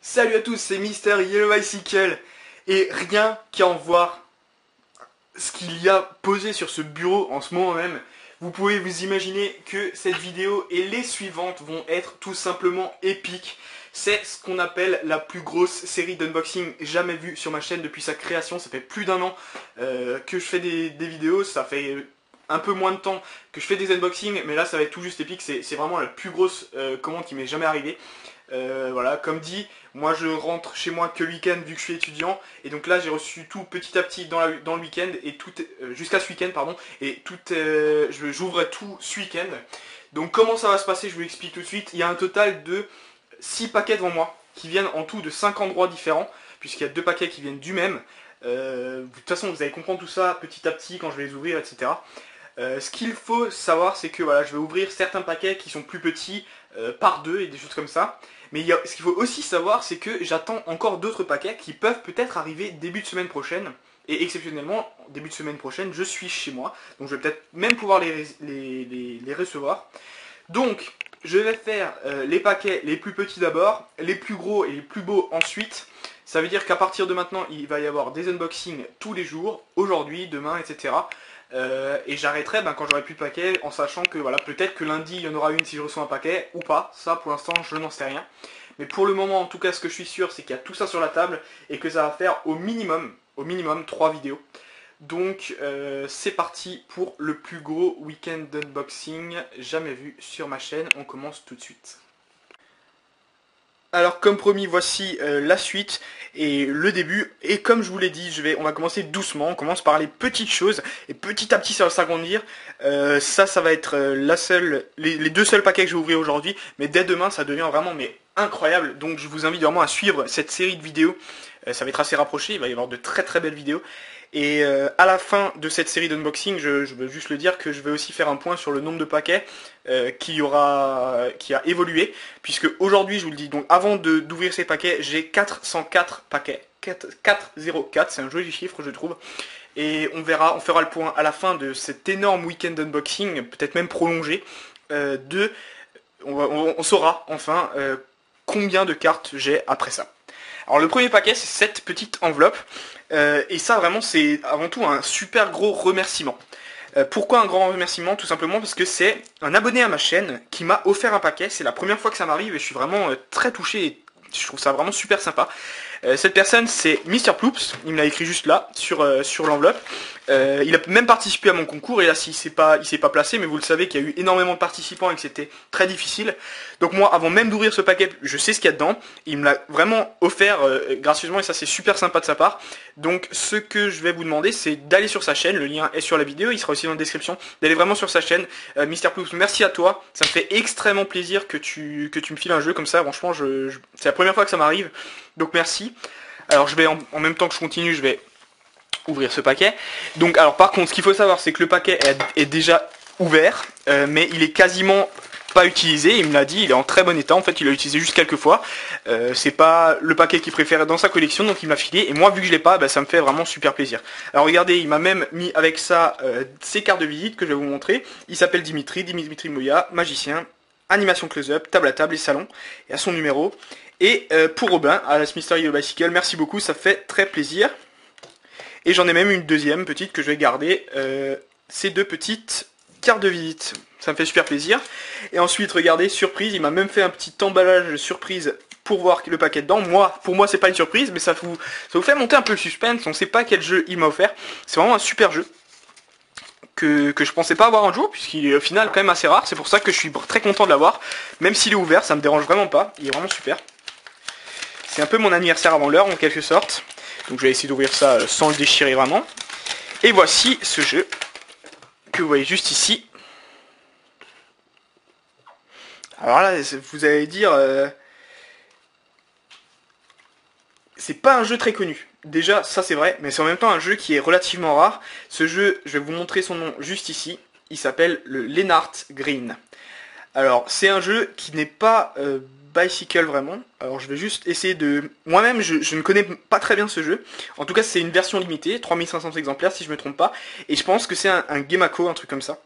Salut à tous, c'est Mister Yellow Bicycle. Et rien qu'à en voir ce qu'il y a posé sur ce bureau en ce moment même, vous pouvez vous imaginer que cette vidéo et les suivantes vont être tout simplement épiques. C'est ce qu'on appelle la plus grosse série d'unboxing jamais vue sur ma chaîne depuis sa création. Ça fait plus d'un an que je fais des vidéos, ça fait un peu moins de temps que je fais des unboxings, mais là ça va être tout juste épique. C'est vraiment la plus grosse commande qui m'est jamais arrivée. Voilà, comme dit, moi je rentre chez moi que le week-end vu que je suis étudiant, et donc là j'ai reçu tout petit à petit dans le week-end, et tout jusqu'à ce week-end pardon, et tout j'ouvre tout ce week-end. Donc comment ça va se passer, je vous explique tout de suite. Il y a un total de 6 paquets devant moi, qui viennent en tout de 5 endroits différents, puisqu'il y a 2 paquets qui viennent du même. De toute façon vous allez comprendre tout ça petit à petit quand je vais les ouvrir, etc. Ce qu'il faut savoir, c'est que voilà, je vais ouvrir certains paquets qui sont plus petits par deux et des choses comme ça. Mais ce qu'il faut aussi savoir, c'est que j'attends encore d'autres paquets qui peuvent peut-être arriver début de semaine prochaine. Et exceptionnellement, début de semaine prochaine, je suis chez moi. Donc je vais peut-être même pouvoir les recevoir. Donc, je vais faire les paquets les plus petits d'abord, les plus gros et les plus beaux ensuite. Ça veut dire qu'à partir de maintenant, il va y avoir des unboxings tous les jours, aujourd'hui, demain, etc. Et j'arrêterai quand j'aurai plus de paquets, en sachant que voilà, peut-être que lundi il y en aura une si je reçois un paquet, ou pas. Ça pour l'instant je n'en sais rien. Mais pour le moment en tout cas, ce que je suis sûr, c'est qu'il y a tout ça sur la table et que ça va faire au minimum 3 vidéos. Donc c'est parti pour le plus gros week-end d'unboxing jamais vu sur ma chaîne. On commence tout de suite. Alors comme promis, voici la suite et le début. Et comme je vous l'ai dit, on va commencer doucement. On commence par les petites choses et petit à petit ça va s'agrandir. Ça va être les deux seuls paquets que je vais ouvrir aujourd'hui. Mais dès demain, ça devient vraiment incroyable. Donc je vous invite vraiment à suivre cette série de vidéos. Ça va être assez rapproché. Il va y avoir de très très belles vidéos. Et à la fin de cette série d'unboxing, je veux juste le dire que je vais aussi faire un point sur le nombre de paquets qui a évolué. Puisque aujourd'hui, je vous le dis, donc avant d'ouvrir ces paquets, j'ai 404 paquets. 404, c'est un joli chiffre je trouve. Et on fera le point à la fin de cet énorme week-end d'unboxing, peut-être même prolongé. On saura enfin combien de cartes j'ai après ça. Alors le premier paquet, c'est cette petite enveloppe. Et ça vraiment c'est avant tout un super gros remerciement. Pourquoi un grand remerciement? Tout simplement parce que c'est un abonné à ma chaîne qui m'a offert un paquet. C'est la première fois que ça m'arrive et je suis vraiment très touché et je trouve ça vraiment super sympa. Cette personne c'est Mister Ploops, il me l'a écrit juste là sur l'enveloppe. Il a même participé à mon concours et là il s'est pas placé, mais vous le savez qu'il y a eu énormément de participants et que c'était très difficile. Donc moi avant même d'ouvrir ce paquet, je sais ce qu'il y a dedans. Il me l'a vraiment offert gracieusement et ça c'est super sympa de sa part. Donc ce que je vais vous demander c'est d'aller sur sa chaîne, le lien est sur la vidéo, il sera aussi dans la description, d'aller vraiment sur sa chaîne. Mister Ploops, merci à toi, ça me fait extrêmement plaisir que tu me files un jeu comme ça, franchement c'est la première fois que ça m'arrive, donc merci. Alors je vais en même temps que je continue, je vais ouvrir ce paquet. Donc alors par contre ce qu'il faut savoir c'est que le paquet est déjà ouvert, mais il est quasiment pas utilisé, il me l'a dit, il est en très bon état, en fait il l'a utilisé juste quelques fois, c'est pas le paquet qu'il préfère dans sa collection, donc il m'a filé, et moi vu que je l'ai pas, ça me fait vraiment super plaisir. Alors regardez, il m'a même mis avec ça ses cartes de visite que je vais vous montrer. Il s'appelle Dimitri Moya, magicien, animation close-up, table à table et salon, et à son numéro. Et pour Robin, à la Mister Yellow Bicycle, merci beaucoup, ça fait très plaisir. Et j'en ai même une deuxième petite que je vais garder, ces deux petites cartes de visite. Ça me fait super plaisir. Et ensuite, regardez, surprise, il m'a même fait un petit emballage surprise pour voir le paquet dedans. Pour moi, c'est pas une surprise, mais ça vous fait monter un peu le suspense. On ne sait pas quel jeu il m'a offert. C'est vraiment un super jeu que je pensais pas avoir un jour, puisqu'il est au final quand même assez rare. C'est pour ça que je suis très content de l'avoir. Même s'il est ouvert, ça me dérange vraiment pas. Il est vraiment super. C'est un peu mon anniversaire avant l'heure, en quelque sorte. Donc je vais essayer d'ouvrir ça sans le déchirer vraiment. Et voici ce jeu que vous voyez juste ici. Alors là, vous allez dire, c'est pas un jeu très connu. Déjà, ça c'est vrai, mais c'est en même temps un jeu qui est relativement rare. Ce jeu, je vais vous montrer son nom juste ici. Il s'appelle le Lennart Green. Alors, c'est un jeu qui n'est pas Bicycle vraiment. Alors, je vais juste essayer de... Moi-même, je ne connais pas très bien ce jeu. En tout cas, c'est une version limitée, 3500 exemplaires si je me trompe pas. Et je pense que c'est un Gemaco, un truc comme ça.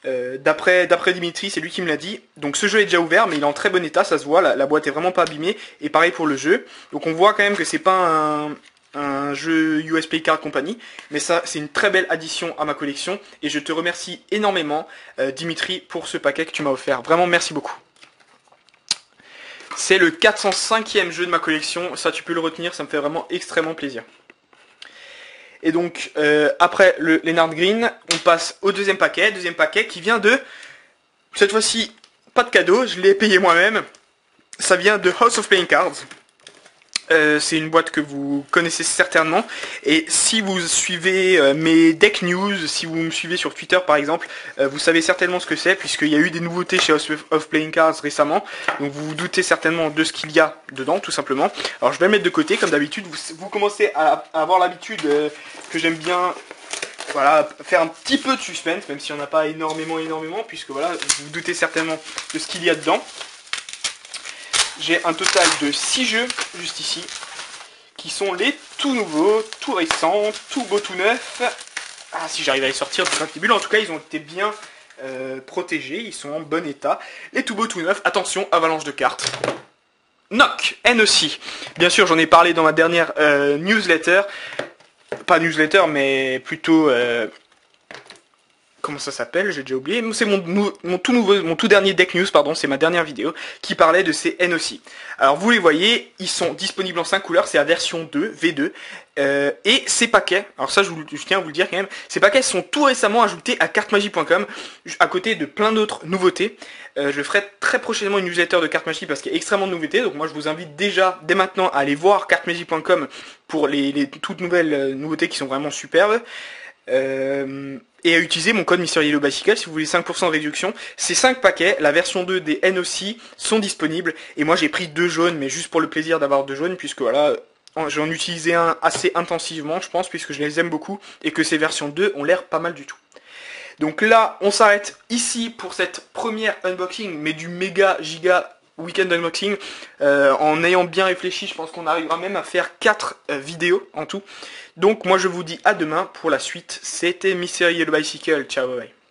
D'après Dimitri, c'est lui qui me l'a dit. Donc ce jeu est déjà ouvert, mais il est en très bon état, ça se voit, la boîte est vraiment pas abîmée. Et pareil pour le jeu. Donc on voit quand même que c'est pas un jeu US Play Card Company, mais ça c'est une très belle addition à ma collection. Et je te remercie énormément, Dimitri, pour ce paquet que tu m'as offert. Vraiment merci beaucoup. C'est le 405e jeu de ma collection, ça tu peux le retenir, ça me fait vraiment extrêmement plaisir. Et donc, après le Lennart Green, on passe au deuxième paquet qui vient de, cette fois-ci, pas de cadeau, je l'ai payé moi-même, ça vient de House of Playing Cards. C'est une boîte que vous connaissez certainement, et si vous suivez mes deck news, si vous me suivez sur Twitter par exemple, vous savez certainement ce que c'est, puisqu'il y a eu des nouveautés chez House of Playing Cards récemment, donc vous vous doutez certainement de ce qu'il y a dedans tout simplement. Alors je vais le mettre de côté, comme d'habitude, vous commencez à avoir l'habitude que j'aime bien, voilà, faire un petit peu de suspense, même s'il n'y en a pas énormément, puisque voilà, vous vous doutez certainement de ce qu'il y a dedans. J'ai un total de 6 jeux, juste ici, qui sont les tout nouveaux, tout récents, tout beaux, tout neufs. Ah, si j'arrive à les sortir du vestibule, en tout cas, ils ont été bien protégés, ils sont en bon état. Les tout beaux, tout neufs, attention, avalanche de cartes. Knock, NOC. Bien sûr, j'en ai parlé dans ma dernière newsletter. Pas newsletter, mais plutôt... comment ça s'appelle, j'ai déjà oublié, c'est mon tout dernier deck news, pardon, c'est ma dernière vidéo, qui parlait de ces NOC. Alors vous les voyez, ils sont disponibles en 5 couleurs, c'est la version 2, V2, et ces paquets, alors ça je tiens à vous le dire quand même, ces paquets sont tout récemment ajoutés à cartemagie.com, à côté de plein d'autres nouveautés. Je ferai très prochainement une newsletter de Cartemagie parce qu'il y a extrêmement de nouveautés, donc moi je vous invite déjà, dès maintenant, à aller voir cartemagie.com pour les toutes nouvelles nouveautés qui sont vraiment superbes. Et à utiliser mon code Mystery Yellow Bicycle si vous voulez 5% de réduction. Ces 5 paquets, la version 2 des NOC sont disponibles. Et moi j'ai pris 2 jaunes, mais juste pour le plaisir d'avoir 2 jaunes, puisque voilà, j'en utilisais un assez intensivement, je pense, puisque je les aime beaucoup, et que ces versions 2 ont l'air pas mal du tout. Donc là, on s'arrête ici pour cette première unboxing, mais du méga giga week-end unboxing. En ayant bien réfléchi, je pense qu'on arrivera même à faire 4 vidéos en tout. Donc moi je vous dis à demain pour la suite. C'était Mystery Yellow Bicycle. Ciao, bye bye.